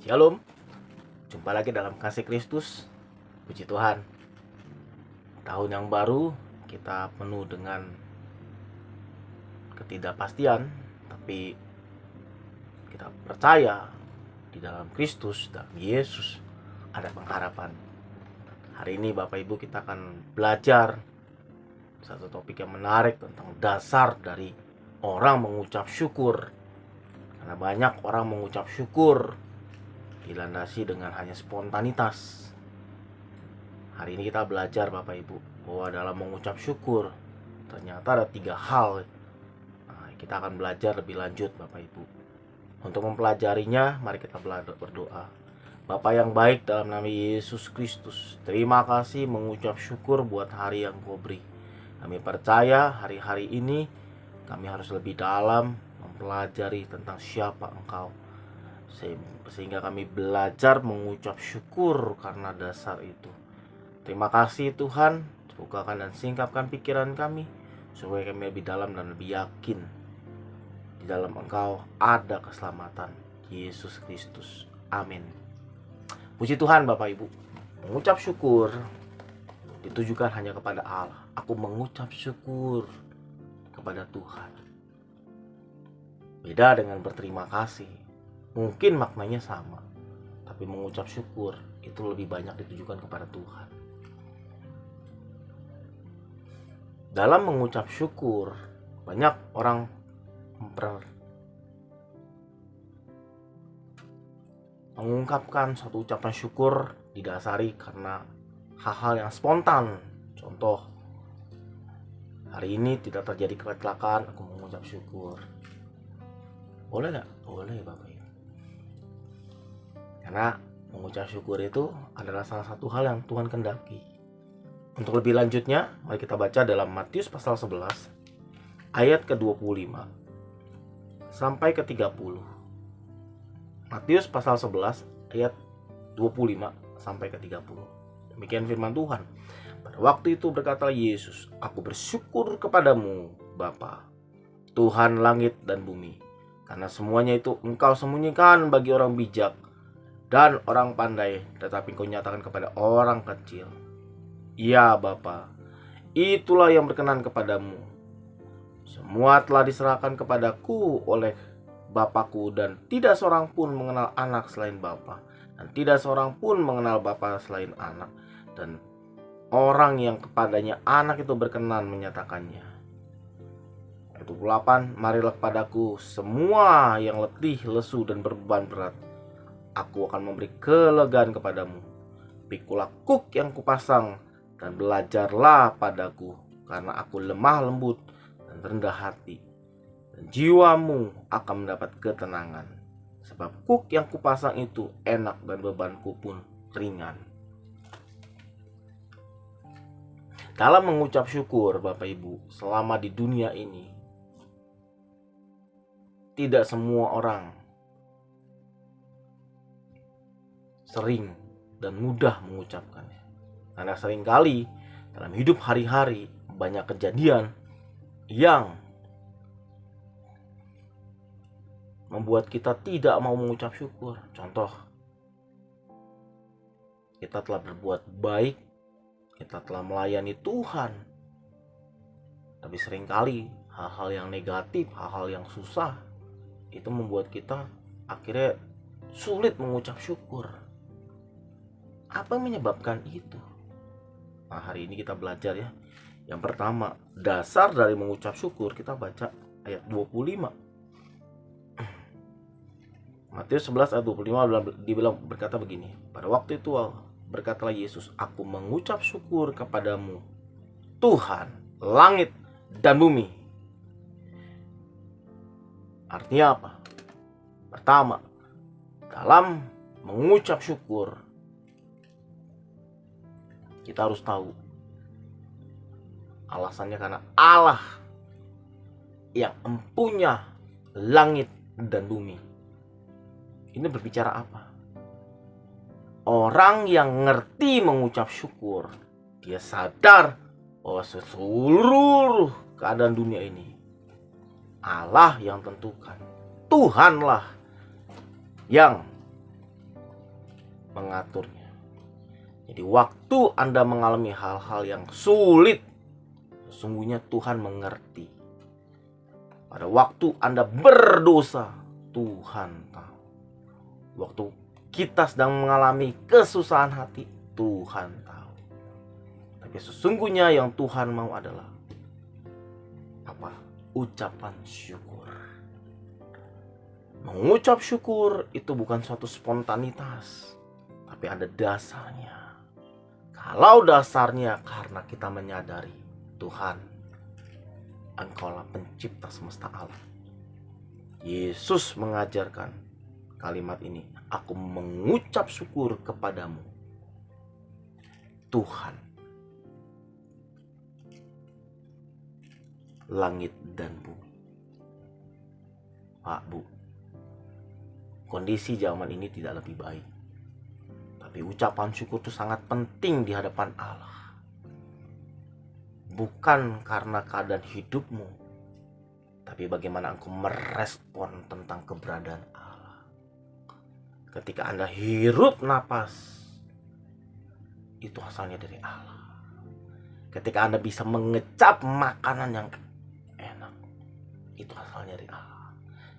Shalom, jumpa lagi dalam kasih Kristus. Puji Tuhan, tahun yang baru kita penuh dengan ketidakpastian, tapi kita percaya di dalam Kristus dan Yesus ada pengharapan. Hari ini Bapak Ibu kita akan belajar satu topik yang menarik tentang dasar dari orang mengucap syukur. Karena banyak orang mengucap syukur dilandasi dengan hanya spontanitas. Hari ini kita belajar Bapak Ibu bahwa dalam mengucap syukur ternyata ada 3 hal. Kita akan belajar lebih lanjut Bapak Ibu. Untuk mempelajarinya, mari kita berdoa. Bapa yang baik, dalam nama Yesus Kristus, terima kasih mengucap syukur buat hari yang Kau beri. Kami percaya hari-hari ini kami harus lebih dalam mempelajari tentang siapa Engkau, sehingga kami belajar mengucap syukur karena dasar itu. Terima kasih Tuhan, bukakan dan singkapkan pikiran kami supaya kami lebih dalam dan lebih yakin di dalam Engkau ada keselamatan, Yesus Kristus. Amin. Puji Tuhan Bapak Ibu. Mengucap syukur ditujukan hanya kepada Allah. Aku mengucap syukur kepada Tuhan. Beda dengan berterima kasih. Mungkin maknanya sama, tapi mengucap syukur itu lebih banyak ditujukan kepada Tuhan. Dalam mengucap syukur, banyak orang mengungkapkan suatu ucapan syukur didasari karena hal-hal yang spontan. Contoh, hari ini tidak terjadi kecelakaan, aku mengucap syukur. Boleh gak? Boleh Bapak Ibu. Karena mengucap syukur itu adalah salah satu hal yang Tuhan kehendaki. Untuk lebih lanjutnya, mari kita baca dalam Matius pasal 11 ayat ke-25 sampai ke-30. Matius pasal 11 ayat 25 sampai ke-30. Demikian firman Tuhan. Pada waktu itu berkata Yesus, "Aku bersyukur kepadamu, Bapa, Tuhan langit dan bumi, karena semuanya itu Engkau sembunyikan bagi orang bijak dan orang pandai, tetapi Kau nyatakan kepada orang kecil. Ya Bapa, itulah yang berkenan kepadamu. Semua telah diserahkan kepadaku oleh Bapakku, dan tidak seorang pun mengenal anak selain Bapa, dan tidak seorang pun mengenal Bapa selain anak, dan orang yang kepadanya anak itu berkenan menyatakannya." Ayat 28, "Marilah kepadaku semua yang letih, lesu, dan berbeban berat. Aku akan memberi kelegaan kepadamu. Pikulah kuk yang kupasang dan belajarlah padaku, karena aku lemah lembut dan rendah hati, dan jiwamu akan mendapat ketenangan. Sebab kuk yang kupasang itu enak dan bebanku pun ringan." Dalam mengucap syukur Bapak Ibu, selama di dunia ini, tidak semua orang sering dan mudah mengucapkannya. Karena seringkali dalam hidup hari-hari banyak kejadian yang membuat kita tidak mau mengucap syukur. Contoh, kita telah berbuat baik, kita telah melayani Tuhan, tapi seringkali hal-hal yang negatif, hal-hal yang susah, itu membuat kita akhirnya sulit mengucap syukur. Apa yang menyebabkan itu? Nah, hari ini kita belajar ya. Yang pertama, dasar dari mengucap syukur, kita baca ayat 25. Matius 11 ayat 25 berkata begini. Pada waktu itu berkatalah Yesus, "Aku mengucap syukur kepadamu, Tuhan langit dan bumi." Artinya apa? Pertama, dalam mengucap syukur, kita harus tahu alasannya karena Allah yang empunya langit dan bumi. Ini berbicara apa? Orang yang ngerti mengucap syukur, dia sadar bahwa seluruh keadaan dunia ini Allah yang tentukan. Tuhanlah yang mengaturnya. Jadi waktu Anda mengalami hal-hal yang sulit, sesungguhnya Tuhan mengerti. Pada waktu Anda berdosa, Tuhan tahu. Waktu kita sedang mengalami kesusahan hati, Tuhan tahu. Tapi sesungguhnya yang Tuhan mau adalah apa? Ucapan syukur. Mengucap syukur itu bukan suatu spontanitas, tapi ada dasarnya. Kalau dasarnya karena kita menyadari, Tuhan, Engkaulah pencipta semesta alam. Yesus mengajarkan kalimat ini, aku mengucap syukur kepadamu, Tuhan, langit dan bumi. Pak, Bu, kondisi zaman ini tidak lebih baik. Tapi ucapan syukur itu sangat penting di hadapan Allah. Bukan karena keadaan hidupmu, tapi bagaimana engkau merespon tentang keberadaan Allah. Ketika Anda hirup napas, itu asalnya dari Allah. Ketika Anda bisa mengecap makanan yang enak, itu asalnya dari Allah.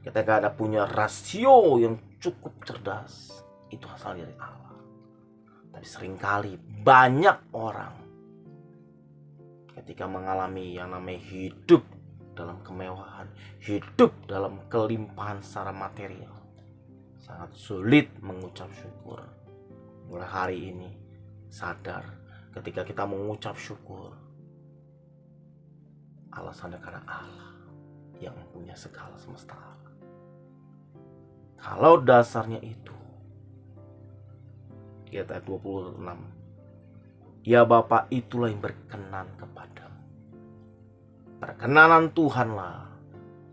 Ketika Anda punya rasio yang cukup cerdas, itu asalnya dari Allah. Tapi seringkali banyak orang ketika mengalami yang namanya hidup dalam kemewahan, hidup dalam kelimpahan secara material, sangat sulit mengucap syukur. Mulai hari ini sadar, ketika kita mengucap syukur, alasannya karena Allah yang punya segala semesta alam. Kalau dasarnya itu, ayat 26, ya Bapa itulah yang berkenan kepadamu. Perkenanan Tuhanlah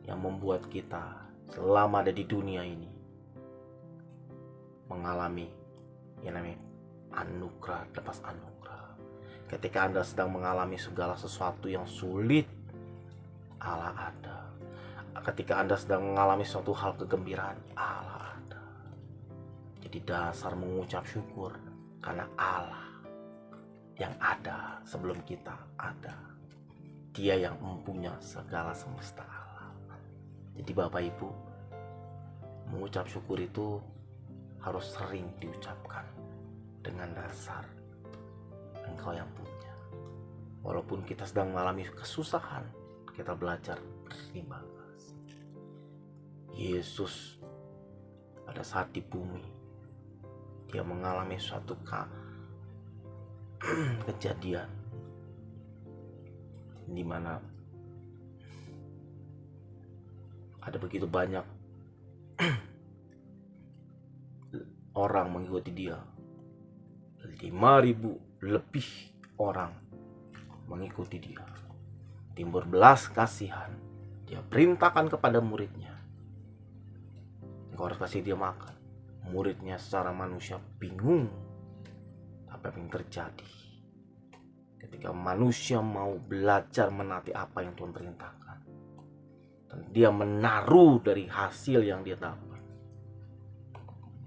yang membuat kita selama ada di dunia ini mengalami yang namanya anugerah lepas anugerah. Ketika Anda sedang mengalami segala sesuatu yang sulit, Allah ada. Ketika Anda sedang mengalami suatu hal kegembiraan, Allah ada. Jadi dasar mengucap syukur karena Allah yang ada sebelum kita ada. Dia yang mempunyai segala semesta alam. Jadi Bapak Ibu, mengucap syukur itu harus sering diucapkan dengan dasar Engkau yang punya. Walaupun kita sedang mengalami kesusahan, kita belajar berterima kasih. Yesus pada saat di bumi, dia mengalami suatu kejadian di mana ada begitu banyak orang mengikuti dia. 5.000 lebih orang mengikuti dia. Timbul belas kasihan. Dia perintahkan kepada muridnya, engkau harus kasih dia makan. Muridnya secara manusia bingung. Apa yang terjadi ketika manusia mau belajar menaati apa yang Tuhan perintahkan, dan dia menaruh dari hasil yang dia dapat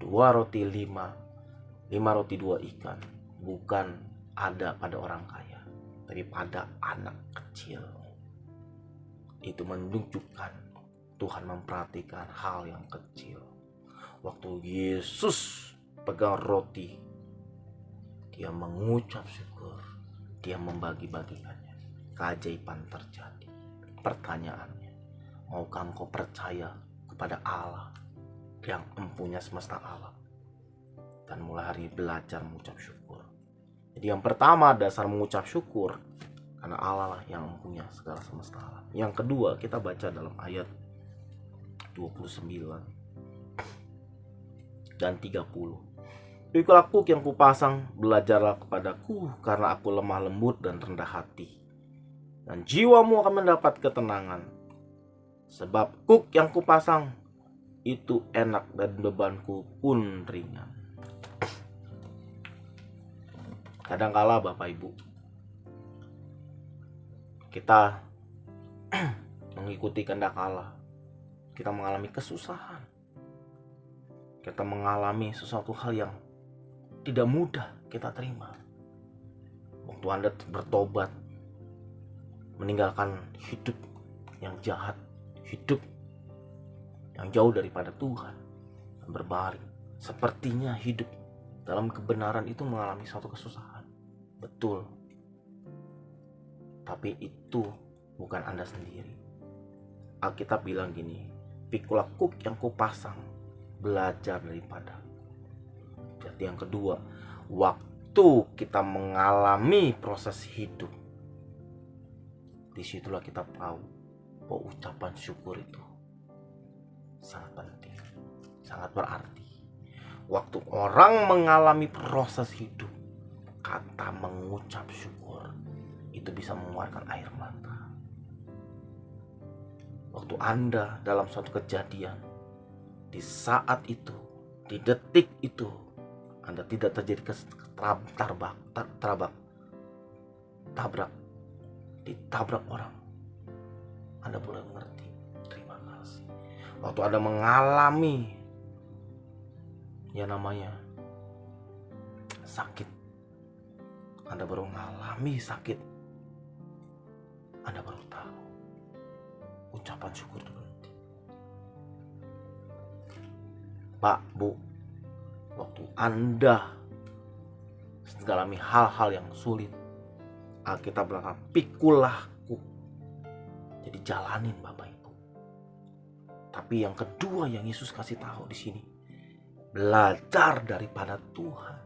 2 roti 5 roti 2 ikan, bukan ada pada orang kaya, tapi pada anak kecil. Itu menunjukkan Tuhan memperhatikan hal yang kecil. Waktu Yesus pegang roti, dia mengucap syukur, dia membagi-bagikannya. Keajaiban terjadi. Pertanyaannya, maukah engkau percaya kepada Allah yang mempunyai semesta alam, dan mulai hari belajar mengucap syukur? Jadi yang pertama, dasar mengucap syukur karena Allah lah yang mempunyai segala semesta alam. Yang kedua, kita baca dalam ayat 29 dan 30. Ikulah kuk yang kupasang, belajarlah kepadaku, karena aku lemah lembut dan rendah hati, dan jiwamu akan mendapat ketenangan. Sebab kuk yang kupasang itu enak dan bebanku pun ringan. Kadangkala Bapak Ibu, kita mengikuti kehendak Allah, kita mengalami kesusahan, kita mengalami sesuatu hal yang tidak mudah kita terima. Waktu Anda bertobat, meninggalkan hidup yang jahat, hidup yang jauh daripada Tuhan, dan berbalik, sepertinya hidup dalam kebenaran itu mengalami suatu kesusahan. Betul. Tapi itu bukan Anda sendiri. Alkitab bilang gini, pikulah kuk yang kupasang, belajar daripada. Jadi yang kedua, waktu kita mengalami proses hidup, disitulah kita tahu bahwa ucapan syukur itu sangat penting, sangat berarti. Waktu orang mengalami proses hidup, kata mengucap syukur itu bisa mengeluarkan air mata. Waktu Anda dalam suatu kejadian, di saat itu, di detik itu, Anda tidak terjadi ditabrak orang, Anda boleh mengerti, terima kasih. Waktu Anda mengalami yang namanya sakit, Anda baru mengalami sakit, Anda baru tahu ucapan syukur itu penting. Pak, Bu, waktu Anda mengalami hal-hal yang sulit, Alkitab bilang pikulah kuk. Jadi jalanin Bapak Ibu. Tapi yang kedua yang Yesus kasih tahu di sini, belajar daripada Tuhan.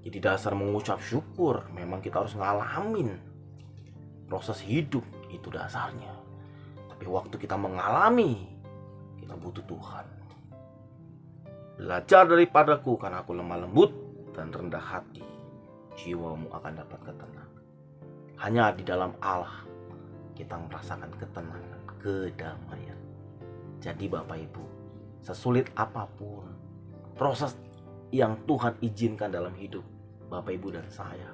Jadi dasar mengucap syukur memang kita harus ngalamin proses hidup, itu dasarnya. Tapi waktu kita mengalami, kita butuh Tuhan. Belajar daripadaku karena aku lemah lembut dan rendah hati, jiwamu akan dapat ketenangan. Hanya di dalam Allah kita merasakan ketenangan, kedamaian. Jadi Bapak Ibu, sesulit apapun proses yang Tuhan izinkan dalam hidup Bapak Ibu dan saya,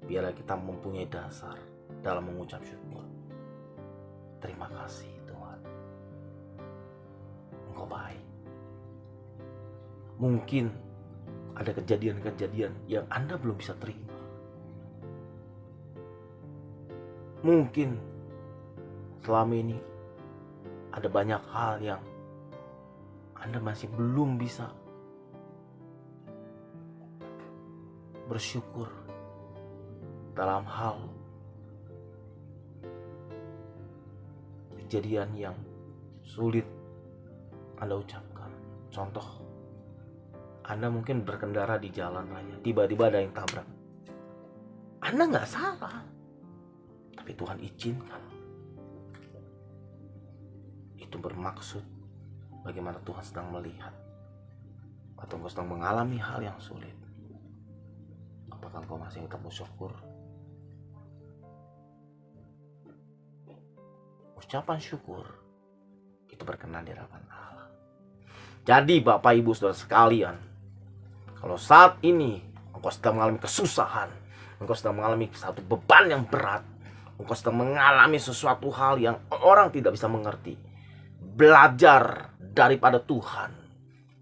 biarlah kita mempunyai dasar dalam mengucap syukur. Terima kasih Tuhan, Engkau baik. Mungkin ada kejadian-kejadian yang Anda belum bisa terima. Mungkin selama ini ada banyak hal yang Anda masih belum bisa bersyukur dalam hal kejadian yang sulit Anda ucapkan. Contoh, Anda mungkin berkendara di jalan raya, tiba-tiba ada yang tabrak. Anda nggak salah, tapi Tuhan izinkan. Itu bermaksud bagaimana Tuhan sedang melihat, atau engkau sedang mengalami hal yang sulit. Apakah engkau masih tetap bersyukur? Ucapan syukur itu berkenan di hadapan Allah. Jadi Bapak Ibu Saudara sekalian, kalau saat ini engkau sedang mengalami kesusahan, engkau sedang mengalami satu beban yang berat, engkau sedang mengalami sesuatu hal yang orang tidak bisa mengerti, belajar daripada Tuhan.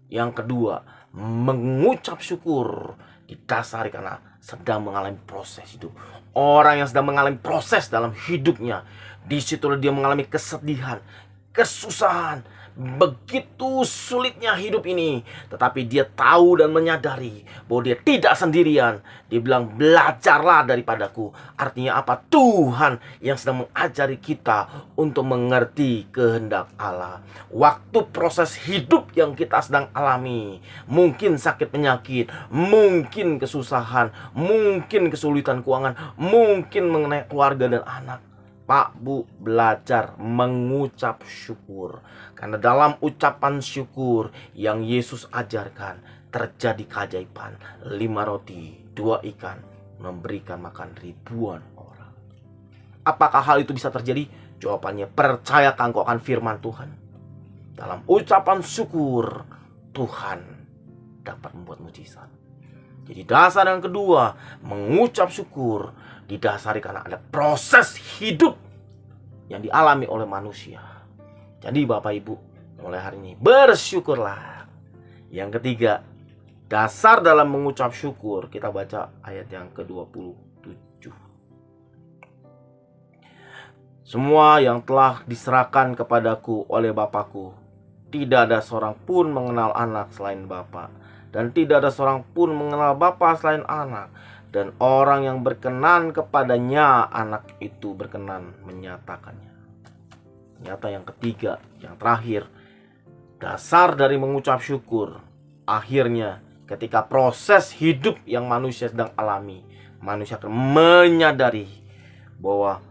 Yang kedua, mengucap syukur didasari karena sedang mengalami proses hidup. Orang yang sedang mengalami proses dalam hidupnya, disitulah dia mengalami kesedihan, kesusahan, begitu sulitnya hidup ini. Tetapi dia tahu dan menyadari bahwa dia tidak sendirian. Dia bilang, belajarlah daripadaku. Artinya apa? Tuhan yang sedang mengajari kita untuk mengerti kehendak Allah. Waktu proses hidup yang kita sedang alami, mungkin sakit penyakit, mungkin kesusahan, mungkin kesulitan keuangan, mungkin mengenai keluarga dan anak, Pak, Bu, belajar mengucap syukur. Karena dalam ucapan syukur yang Yesus ajarkan, terjadi keajaiban. 5 roti, 2 ikan, memberikan makan ribuan orang. Apakah hal itu bisa terjadi? Jawabannya, percayakan kau akan firman Tuhan. Dalam ucapan syukur, Tuhan dapat membuat mujizat. Jadi dasar yang kedua, mengucap syukur didasari karena ada proses hidup yang dialami oleh manusia. Jadi Bapak Ibu, mulai hari ini bersyukurlah. Yang ketiga, Dasar dalam mengucap syukur, kita baca ayat yang ke-27. Semua yang telah diserahkan kepadaku oleh Bapakku, tidak ada seorang pun mengenal anak selain Bapa, dan tidak ada seorang pun mengenal Bapa selain anak, dan orang yang berkenan kepadanya, anak itu berkenan menyatakannya. Ternyata yang ketiga, yang terakhir, dasar dari mengucap syukur, akhirnya ketika proses hidup yang manusia sedang alami, manusia akan menyadari bahwa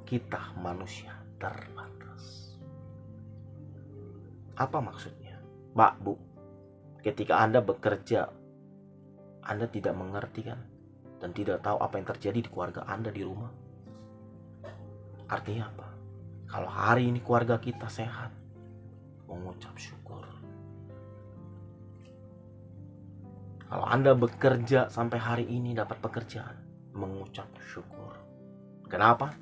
kita manusia terbatas. Apa maksudnya? Pak, Bu, ketika Anda bekerja, Anda tidak mengerti kan? Dan tidak tahu apa yang terjadi di keluarga Anda di rumah. Artinya apa? Kalau hari ini keluarga kita sehat, mengucap syukur. Kalau Anda bekerja sampai hari ini dapat pekerjaan, mengucap syukur. Kenapa?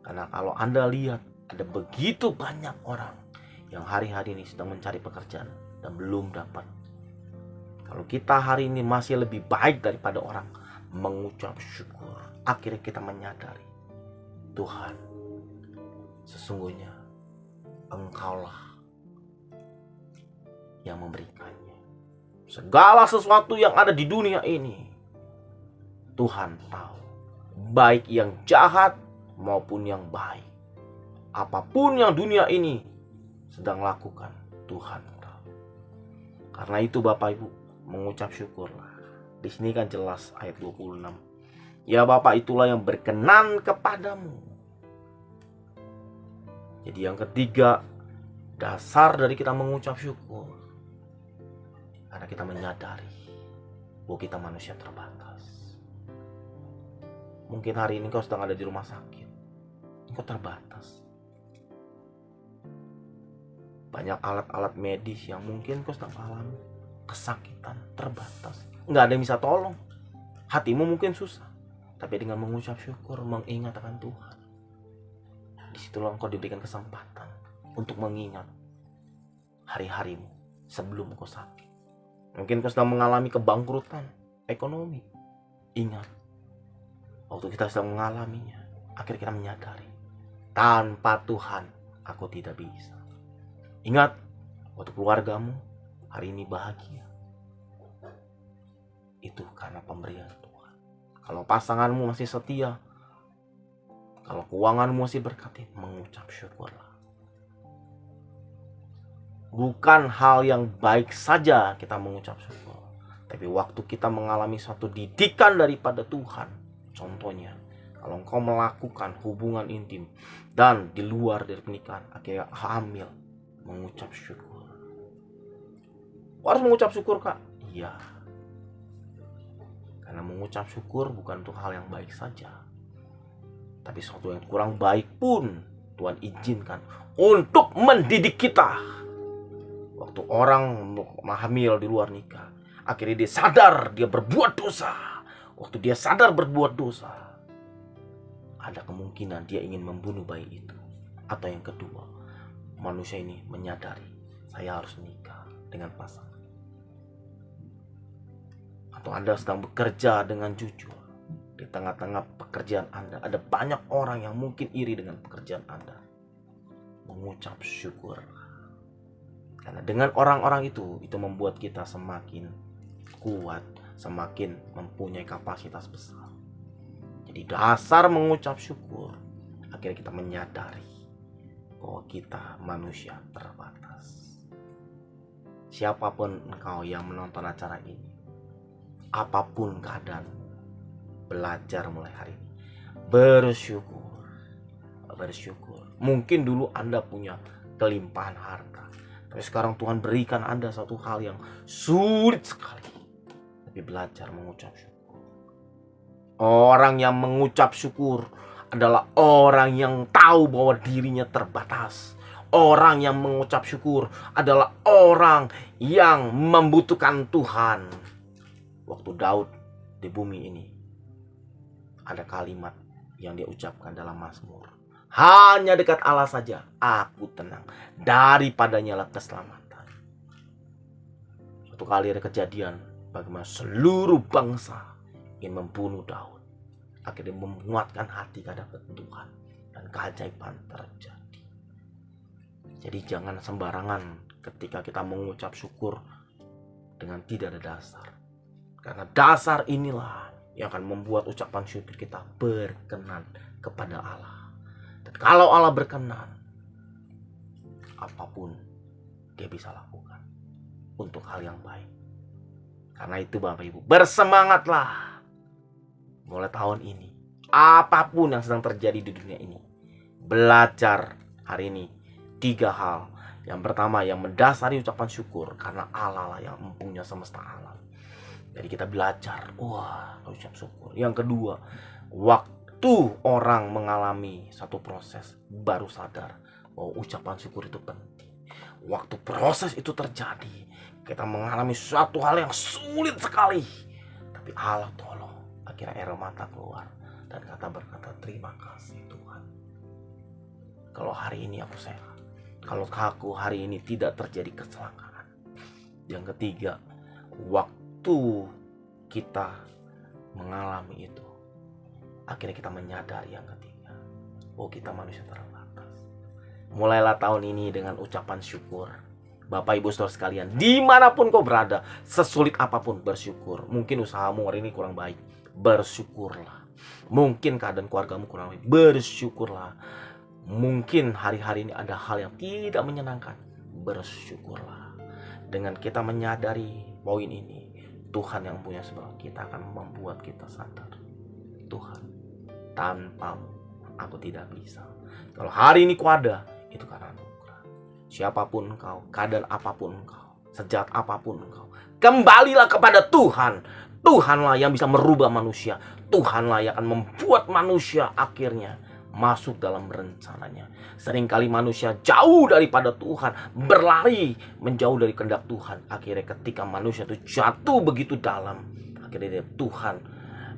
Karena kalau Anda lihat ada begitu banyak orang yang hari-hari ini sedang mencari pekerjaan dan belum dapat. Kalau kita hari ini masih lebih baik daripada orang, mengucap syukur. Akhirnya kita menyadari, Tuhan, sesungguhnya Engkaulah yang memberikannya. Segala sesuatu yang ada di dunia ini, Tuhan tahu, baik yang jahat maupun yang baik. Apapun yang dunia ini sedang lakukan, Tuhan tahu. Karena itu Bapak Ibu, mengucap syukurlah. Di sini kan jelas ayat 26. Ya Bapa, itulah yang berkenan kepadamu. Jadi yang ketiga, dasar dari kita mengucap syukur, karena kita menyadari bahwa kita manusia terbatas. Mungkin hari ini kau sedang ada di rumah sakit, kau terbatas. Banyak alat-alat medis yang mungkin kau sedang alami kesakitan, terbatas. Nggak ada yang bisa tolong. Hatimu mungkin susah, tapi dengan mengucap syukur, mengingat akan Tuhan, disitulah engkau diberikan kesempatan untuk mengingat hari-harimu sebelum kau sakit. Mungkin kau sedang mengalami kebangkrutan ekonomi. Ingat, waktu kita sedang mengalaminya, akhirnya kita menyadari, tanpa Tuhan aku tidak bisa. Ingat, waktu keluargamu hari ini bahagia, itu karena pemberian Tuhan. Kalau pasanganmu masih setia, kalau keuanganmu masih berkati, mengucap syukurlah. Bukan hal yang baik saja kita mengucap syukur, tapi waktu kita mengalami suatu didikan daripada Tuhan. Contohnya, kalau engkau melakukan hubungan intim dan di luar dari pernikahan, akhirnya hamil, mengucap syukur. Kau harus mengucap syukur, Kak? Iya. Karena mengucap syukur bukan untuk hal yang baik saja, tapi sesuatu yang kurang baik pun Tuhan izinkan untuk mendidik kita. Waktu orang hamil di luar nikah, akhirnya dia sadar dia berbuat dosa. Waktu dia sadar berbuat dosa, ada kemungkinan dia ingin membunuh bayi itu. Atau yang kedua, manusia ini menyadari, saya harus nikah dengan pasangan. Atau Anda sedang bekerja dengan jujur. Di tengah-tengah pekerjaan Anda, ada banyak orang yang mungkin iri dengan pekerjaan Anda. Mengucap syukur. Karena dengan orang-orang itu membuat kita semakin kuat, semakin mempunyai kapasitas besar. Jadi dasar mengucap syukur, akhirnya kita menyadari bahwa kita manusia terbatas. Siapapun engkau yang menonton acara ini, apapun keadaanmu, belajar mulai hari ini bersyukur. Mungkin dulu Anda punya kelimpahan harta, tapi sekarang Tuhan berikan Anda satu hal yang sulit sekali. Tapi belajar mengucap syukur. Orang yang mengucap syukur adalah orang yang tahu bahwa dirinya terbatas. Orang yang mengucap syukur adalah orang yang membutuhkan Tuhan. Waktu Daud di bumi ini, ada kalimat yang dia ucapkan dalam Mazmur. Hanya dekat Allah saja aku tenang, daripadanya lah keselamatan. Satu kali ada kejadian bagaimana seluruh bangsa ingin membunuh Daud. Akhirnya menguatkan hati kehadapan Tuhan dan keajaiban terjadi. Jadi jangan sembarangan ketika kita mengucap syukur dengan tidak ada dasar. Karena dasar inilah yang akan membuat ucapan syukur kita berkenan kepada Allah. Dan kalau Allah berkenan, apapun dia bisa lakukan untuk hal yang baik. Karena itu Bapak Ibu, bersemangatlah. Mulai tahun ini, apapun yang sedang terjadi di dunia ini, belajar hari ini 3 hal. Yang pertama, yang mendasari ucapan syukur, karena Allah lah yang mempunyai semesta alam. Jadi kita belajar, ucap syukur. Yang kedua, waktu orang mengalami satu proses, baru sadar bahwa ucapan syukur itu penting. Waktu proses itu terjadi, kita mengalami suatu hal yang sulit sekali, tapi Allah tolong. Akhirnya air mata keluar dan berkata terima kasih Tuhan. Kalau hari ini aku sehat, kalau aku hari ini tidak terjadi kecelakaan. Yang ketiga, waktu kita mengalami itu, akhirnya kita menyadari yang ketiga, bahwa kita manusia terbatas. Mulailah tahun ini dengan ucapan syukur. Bapak Ibu Saudara sekalian, dimanapun kau berada, sesulit apapun bersyukur. Mungkin usahamu hari ini kurang baik, bersyukurlah. Mungkin keadaan keluargamu kurang baik, bersyukurlah. Mungkin hari-hari ini ada hal yang tidak menyenangkan, bersyukurlah. Dengan kita menyadari poin ini, Tuhan yang punya sebab, kita akan membuat kita sadar, Tuhan, tanpamu aku tidak bisa. Kalau hari ini ku ada, itu karena anugerah. Siapapun engkau, keadaan apapun engkau, sejahat apapun engkau, kembalilah kepada Tuhan. Tuhanlah yang bisa merubah manusia. Tuhanlah yang akan membuat manusia akhirnya masuk dalam rencananya. Seringkali manusia jauh daripada Tuhan, berlari menjauh dari kehendak Tuhan. Akhirnya ketika manusia itu jatuh begitu dalam, akhirnya Tuhan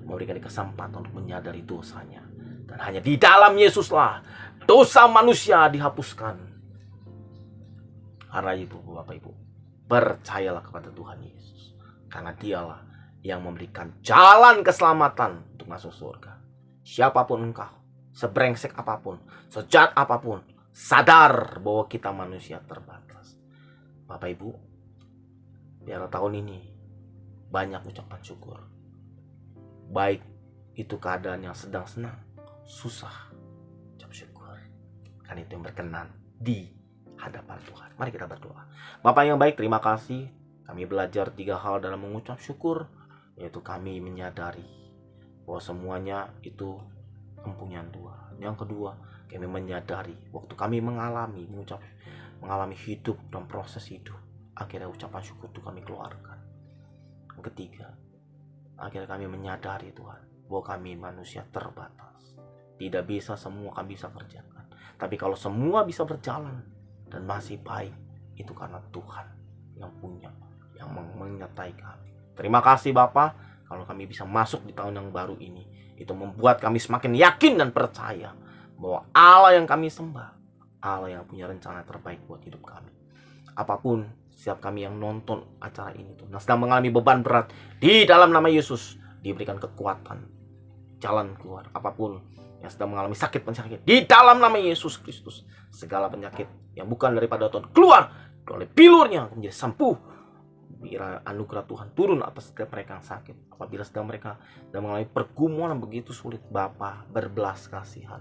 memberikan kesempatan untuk menyadari dosanya. Dan hanya di dalam Yesuslah dosa manusia dihapuskan. Karena itu Bapak Ibu, percayalah kepada Tuhan Yesus. Karena dialah yang memberikan jalan keselamatan untuk masuk surga. Siapapun engkau, sebrengsek apapun, sejahat apapun, sadar bahwa kita manusia terbatas. Bapak Ibu, biar tahun ini banyak ucapan syukur. Baik itu keadaan yang sedang senang, susah, ucap syukur. Kan itu yang berkenan di hadapan Tuhan. Mari kita berdoa. Bapak yang baik, terima kasih. Kami belajar 3 hal dalam mengucap syukur, yaitu kami menyadari bahwa semuanya itu empunyaan Tuhan. Yang kedua, kami menyadari waktu kami mengalami hidup dan proses hidup, akhirnya ucapan syukur itu kami keluarkan. Yang ketiga, akhirnya kami menyadari Tuhan bahwa kami manusia terbatas. Tidak bisa semua kami bisa kerjakan. Tapi kalau semua bisa berjalan dan masih baik, itu karena Tuhan yang punya, yang menyertai kami. Terima kasih Bapa, kalau kami bisa masuk di tahun yang baru ini, itu membuat kami semakin yakin dan percaya bahwa Allah yang kami sembah, Allah yang punya rencana terbaik buat hidup kami. Apapun setiap kami yang nonton acara ini tuh, sedang mengalami beban berat, di dalam nama Yesus diberikan kekuatan, jalan keluar. Apapun yang sedang mengalami sakit penyakit, di dalam nama Yesus Kristus, segala penyakit yang bukan daripada Tuhan keluar oleh pilurnya menjadi sembuh. Biar anugerah Tuhan turun atas setiap mereka yang sakit. Apabila mereka sedang mengalami pergumulan begitu sulit, Bapa berbelas kasihan.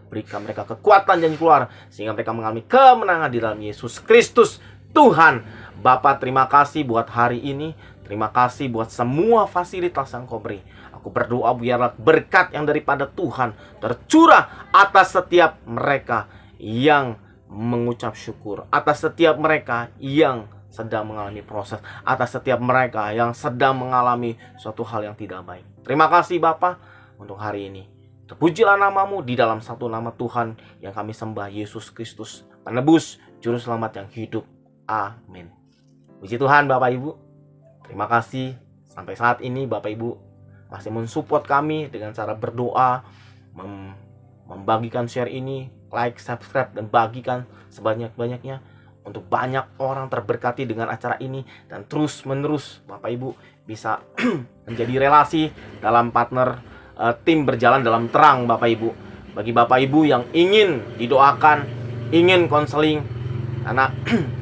Berikan mereka kekuatan dan keluar, sehingga mereka mengalami kemenangan di dalam Yesus Kristus Tuhan. Bapa, terima kasih buat hari ini. Terima kasih buat semua fasilitas yang Kau beri. Aku berdoa biarlah berkat yang daripada Tuhan tercurah atas setiap mereka yang mengucap syukur, atas setiap mereka yang sedang mengalami proses, atas setiap mereka yang sedang mengalami suatu hal yang tidak baik. Terima kasih Bapa untuk hari ini. Terpujilah namamu di dalam satu nama Tuhan yang kami sembah, Yesus Kristus, penebus, juru selamat yang hidup. Amin. Puji Tuhan Bapak Ibu. Terima kasih sampai saat ini Bapak Ibu masih mensupport kami dengan cara berdoa, membagikan share ini, like, subscribe, dan bagikan sebanyak-banyaknya untuk banyak orang terberkati dengan acara ini, dan terus menerus Bapak Ibu bisa menjadi relasi dalam partner tim berjalan dalam terang Bapak Ibu. Bagi Bapak Ibu yang ingin didoakan, ingin konseling, karena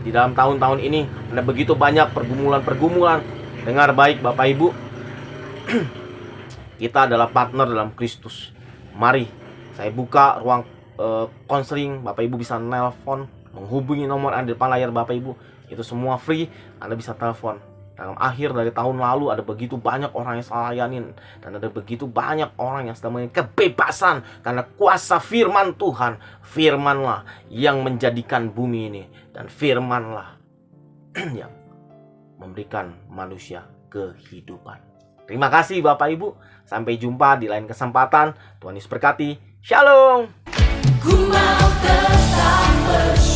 di dalam tahun-tahun ini ada begitu banyak pergumulan-pergumulan. Dengar baik Bapak Ibu, kita adalah partner dalam Kristus. Mari saya buka ruang konseling. Bapak Ibu bisa nelpon, menghubungi nomor yang di depan layar Bapak Ibu. Itu semua free, Anda bisa telepon. Dalam akhir dari tahun lalu ada begitu banyak orang yang salah layanin, dan ada begitu banyak orang yang sedang mengalami kebebasan karena kuasa firman Tuhan. Firmanlah yang menjadikan bumi ini, dan firmanlah yang memberikan manusia kehidupan. Terima kasih Bapak Ibu. Sampai jumpa di lain kesempatan. Tuhan Yesus berkati. Shalom. Ku mau tetap bersyukur.